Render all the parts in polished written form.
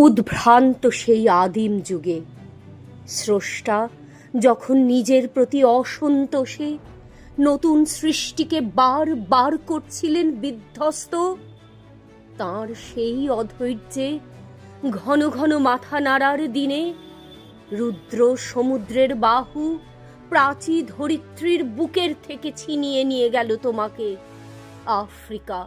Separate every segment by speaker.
Speaker 1: উদ্ভ্রান্ত সেই আদিম যুগে স্রষ্টা যখন নিজের প্রতি অসন্তোষে নতুন সৃষ্টিকে বার বার করছিলেন বিধ্বস্ত, তাঁর সেই অধৈর্যে ঘন ঘন মাথা নাড়ার দিনে রুদ্র সমুদ্রের বাহু প্রাচী ধরিত্রীর বুকের থেকে ছিনিয়ে নিয়ে গেল তোমাকে আফ্রিকা।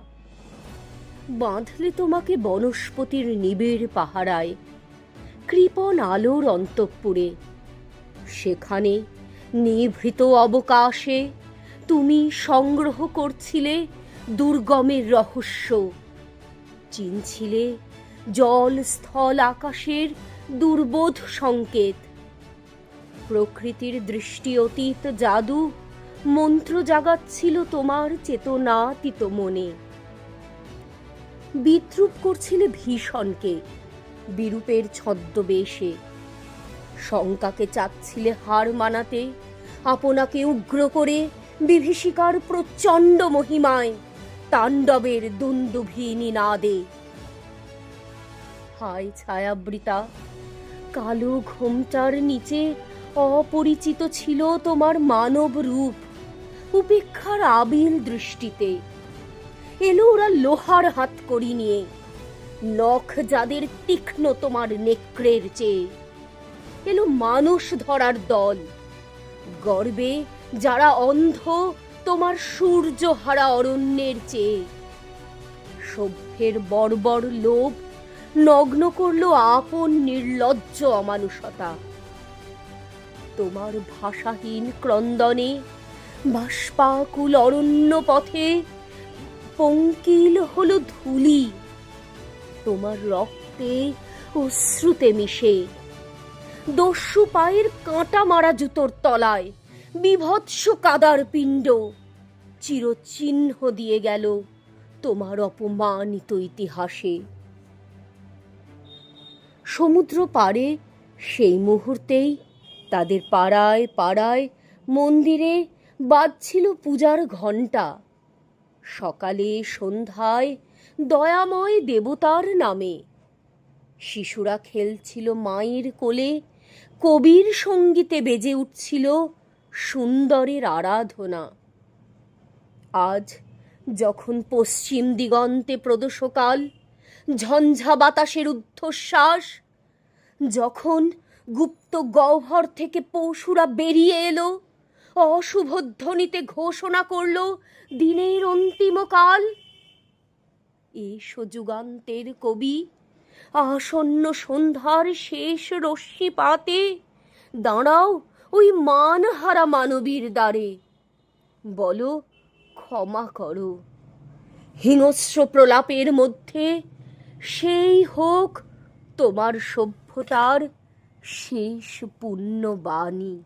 Speaker 1: বাঁধলে তোমাকে বনস্পতির নিবিড় পাহারায়, কৃপণ আলোর অন্তঃপুরে। সেখানে নিভৃত অবকাশে তুমি সংগ্রহ করছিলে দুর্গমের রহস্য, চিনছিলে জল স্থল আকাশের দুর্বোধ সংকেত। প্রকৃতির দৃষ্টি অতীত জাদু মন্ত্র জাগাচ্ছিল তোমার চেতনাতীত মনে। বিদ্রুপ করছিলে ভীষণকে বিরূপের ছদ্মবেশে, শঙ্কাকে চাচ্ছিলে হার মানাতে আপনাকে উগ্র করে বিভীষিকার প্রচণ্ড মহিমায়, তাণ্ডবের দুন্দুভি নিনাদে। হায় ছায়াবৃতা, কালো ঘোমটার নিচে অপরিচিত ছিল তোমার মানব রূপ। উপেক্ষার আবিল দৃষ্টিতে এলো ওরা লোহার হাত করি নিয়ে, নখ যাদের তীক্ষ্ণ তোমার নেকড়ের চেয়ে। এলো মানুষ ধরার দল, গর্বে যারা অন্ধ তোমার সূর্য হারা অরণ্যের চেয়ে। সভ্যের বর্বর লোভ নগ্ন করলো আপন নির্লজ্জ অমানুষতা। তোমার ভাষাহীন ক্রন্দনে বাষ্পাকুল অরণ্য পথে পঙ্কিল হলো ধূলি তোমার রক্তে অশ্রুতে মিশে। দস্যু পায়ের কাঁটা মারা জুতোর তলায় বিভৎস কাদার পিণ্ড চিরচিহ্ন দিয়ে গেল তোমার অপমানিত ইতিহাসে। সমুদ্র পাড়ে সেই মুহূর্তেই তাদের পাড়ায় পাড়ায় মন্দিরে বাজছিল পূজার ঘণ্টা। সকালে সন্ধ্যায় দয়াময় দেবতার নামে শিশুরা খেলছিল মায়ের কোলে, কবির সঙ্গীতে বেজে উঠছিল সুন্দরের আরাধনা। আজ যখন পশ্চিম দিগন্তে প্রদোষকাল, ঝঞ্ঝা বাতাসের ঊর্ধ্বশ্বাস, যখন গুপ্ত গহ্বর থেকে পশুরা বেরিয়ে এলো, অশুভ ধ্বনিতে ঘোষণা করল দিনের অন্তিম কাল। এসো যুগান্তের কবি, আসন্ন সন্ধ্যার শেষ রশ্মিপাতে দাঁড়াও ওই মানহারা মানবীর দ্বারে, বলো ক্ষমা করো। হিংস্র প্রলাপের মধ্যে সেই হোক তোমার সভ্যতার শেষ পুণ্যবাণী।